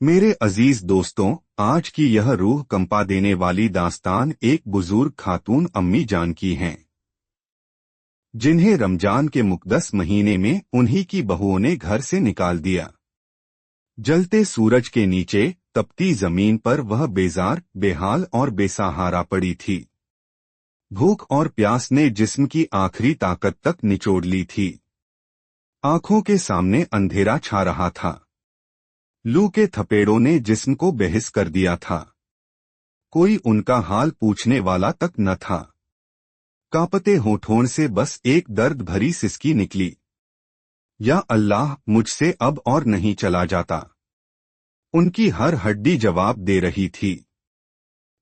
मेरे अजीज दोस्तों, आज की यह रूह कंपा देने वाली दास्तान एक बुजुर्ग खातून अम्मी जान की है, जिन्हें रमजान के मुक़द्दस महीने में उन्हीं की बहुओं ने घर से निकाल दिया। जलते सूरज के नीचे तपती जमीन पर वह बेजार, बेहाल और बेसहारा पड़ी थी। भूख और प्यास ने जिस्म की आखिरी ताकत तक निचोड़ ली थी। आंखों के सामने अंधेरा छा रहा था। लू के थपेड़ों ने जिस्म को बेहिस कर दिया था। कोई उनका हाल पूछने वाला तक न था। कांपते होठों से बस एक दर्द भरी सिसकी निकली, या अल्लाह, मुझसे अब और नहीं चला जाता। उनकी हर हड्डी जवाब दे रही थी।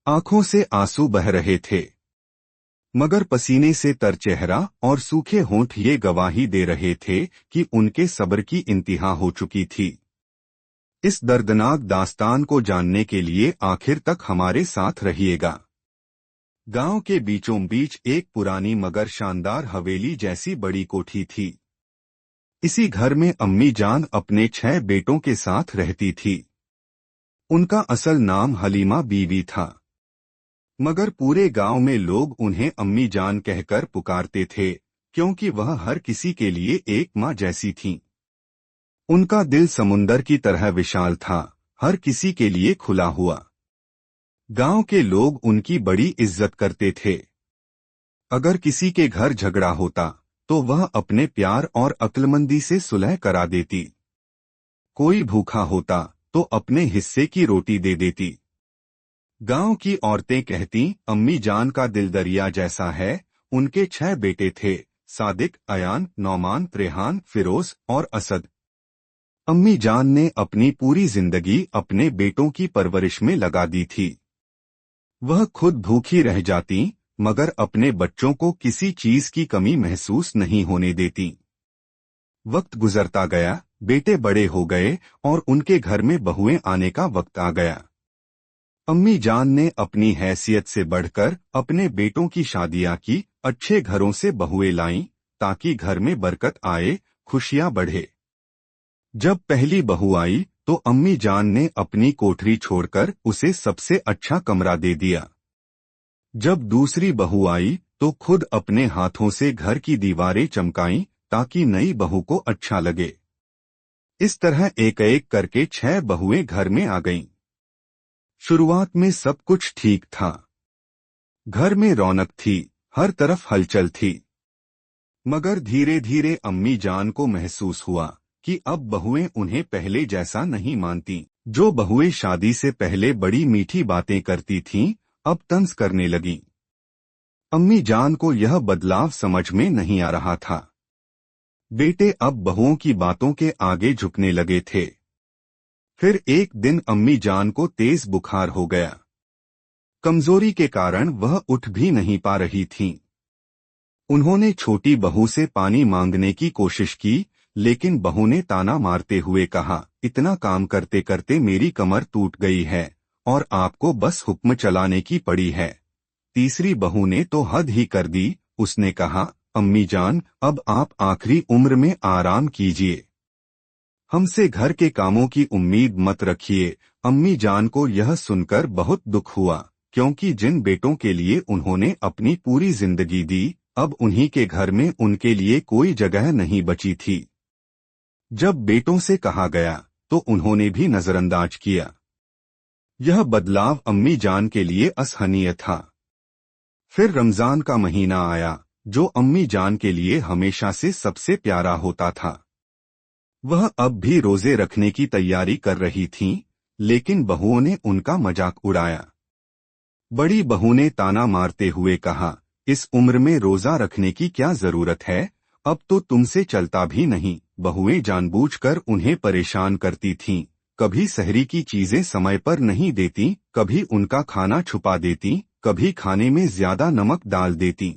आंखों से आंसू बह रहे थे, मगर पसीने से तर चेहरा और सूखे होंठ ये गवाही दे रहे थे कि उनके सब्र की इंतहा हो चुकी थी। इस दर्दनाक दास्तान को जानने के लिए आखिर तक हमारे साथ रहिएगा। गांव के बीचों बीच एक पुरानी मगर शानदार हवेली जैसी बड़ी कोठी थी। इसी घर में अम्मी जान अपने 6 बेटों के साथ रहती थी। उनका असल नाम हलीमा बीवी था, मगर पूरे गांव में लोग उन्हें अम्मी जान कहकर पुकारते थे, क्योंकि वह हर किसी के लिए एक माँ जैसी थीं। उनका दिल समुंदर की तरह विशाल था, हर किसी के लिए खुला हुआ। गांव के लोग उनकी बड़ी इज्जत करते थे। अगर किसी के घर झगड़ा होता तो वह अपने प्यार और अक्लमंदी से सुलह करा देती। कोई भूखा होता तो अपने हिस्से की रोटी दे देती। गांव की औरतें कहती, अम्मी जान का दिल दरिया जैसा है। उनके 6 बेटे थे, सादिक, अयान, नौमान, रेहान, फिरोज और असद। अम्मी जान ने अपनी पूरी जिंदगी अपने बेटों की परवरिश में लगा दी थी। वह खुद भूखी रह जाती, मगर अपने बच्चों को किसी चीज की कमी महसूस नहीं होने देती। वक्त गुजरता गया, बेटे बड़े हो गए और उनके घर में बहुएं आने का वक्त आ गया। अम्मी जान ने अपनी हैसियत से बढ़कर अपने बेटों की शादियां की, अच्छे घरों से बहुएं लाईं, ताकि घर में बरकत आए, खुशियां बढ़े। जब पहली बहू आई तो अम्मी जान ने अपनी कोठरी छोड़कर उसे सबसे अच्छा कमरा दे दिया। जब दूसरी बहू आई तो खुद अपने हाथों से घर की दीवारें चमकाईं, ताकि नई बहू को अच्छा लगे। इस तरह एक एक करके 6 बहुएं घर में आ गईं। शुरुआत में सब कुछ ठीक था। घर में रौनक थी, हर तरफ हलचल थी। मगर धीरे धीरे अम्मी जान को महसूस हुआ कि अब बहुएं उन्हें पहले जैसा नहीं मानती। जो बहुएं शादी से पहले बड़ी मीठी बातें करती थीं, अब तंज करने लगीं। अम्मी जान को यह बदलाव समझ में नहीं आ रहा था। बेटे अब बहुओं की बातों के आगे झुकने लगे थे। फिर एक दिन अम्मी जान को तेज बुखार हो गया। कमजोरी के कारण वह उठ भी नहीं पा रही थीं। उन्होंने छोटी बहू से पानी मांगने की कोशिश की, लेकिन बहू ने ताना मारते हुए कहा, इतना काम करते करते मेरी कमर टूट गई है और आपको बस हुक्म चलाने की पड़ी है। तीसरी बहू ने तो हद ही कर दी। उसने कहा, अम्मी जान, अब आप आखिरी उम्र में आराम कीजिए, हमसे घर के कामों की उम्मीद मत रखिए। अम्मी जान को यह सुनकर बहुत दुख हुआ, क्योंकि जिन बेटों के लिए उन्होंने अपनी पूरी जिंदगी दी, अब उन्हीं के घर में उनके लिए कोई जगह नहीं बची थी। जब बेटों से कहा गया तो उन्होंने भी नजरअंदाज किया। यह बदलाव अम्मी जान के लिए असहनीय था। फिर रमजान का महीना आया, जो अम्मी जान के लिए हमेशा से सबसे प्यारा होता था। वह अब भी रोजे रखने की तैयारी कर रही थीं, लेकिन बहुओं ने उनका मजाक उड़ाया। बड़ी बहू ने ताना मारते हुए कहा, इस उम्र में रोजा रखने की क्या जरूरत है, अब तो तुमसे चलता भी नहीं। बहुएं जानबूझकर उन्हें परेशान करती थीं। कभी सहरी की चीजें समय पर नहीं देती, कभी उनका खाना छुपा देती, कभी खाने में ज्यादा नमक डाल देती।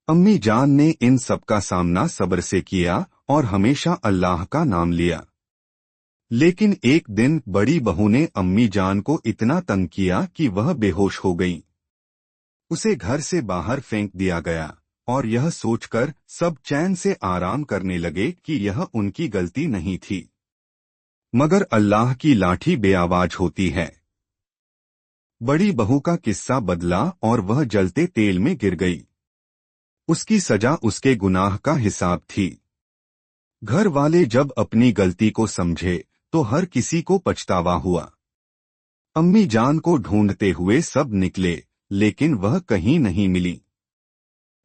अम्मी जान ने इन सब का सामना सब्र से किया और हमेशा अल्लाह का नाम लिया। लेकिन एक दिन बड़ी बहू ने अम्मी जान को इतना तंग किया कि वह बेहोश हो गई। उसे घर से बाहर फेंक दिया गया और यह सोचकर सब चैन से आराम करने लगे कि यह उनकी गलती नहीं थी। मगर अल्लाह की लाठी बेआवाज होती है। बड़ी बहू का किस्सा बदला और वह जलते तेल में गिर गई। उसकी सजा उसके गुनाह का हिसाब थी। घर वाले जब अपनी गलती को समझे तो हर किसी को पछतावा हुआ। अम्मी जान को ढूंढते हुए सब निकले, लेकिन वह कहीं नहीं मिली।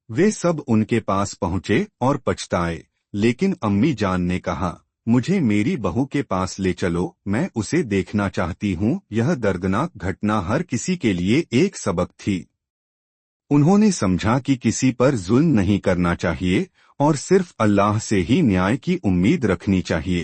वे सब उनके पास पहुंचे और पछताए, लेकिन अम्मी जान ने कहा, मुझे मेरी बहू के पास ले चलो, मैं उसे देखना चाहती हूँ। यह दर्दनाक घटना हर किसी के लिए एक सबक थी। उन्होंने समझा कि किसी पर जुल्म नहीं करना चाहिए और सिर्फ अल्लाह से ही न्याय की उम्मीद रखनी चाहिए।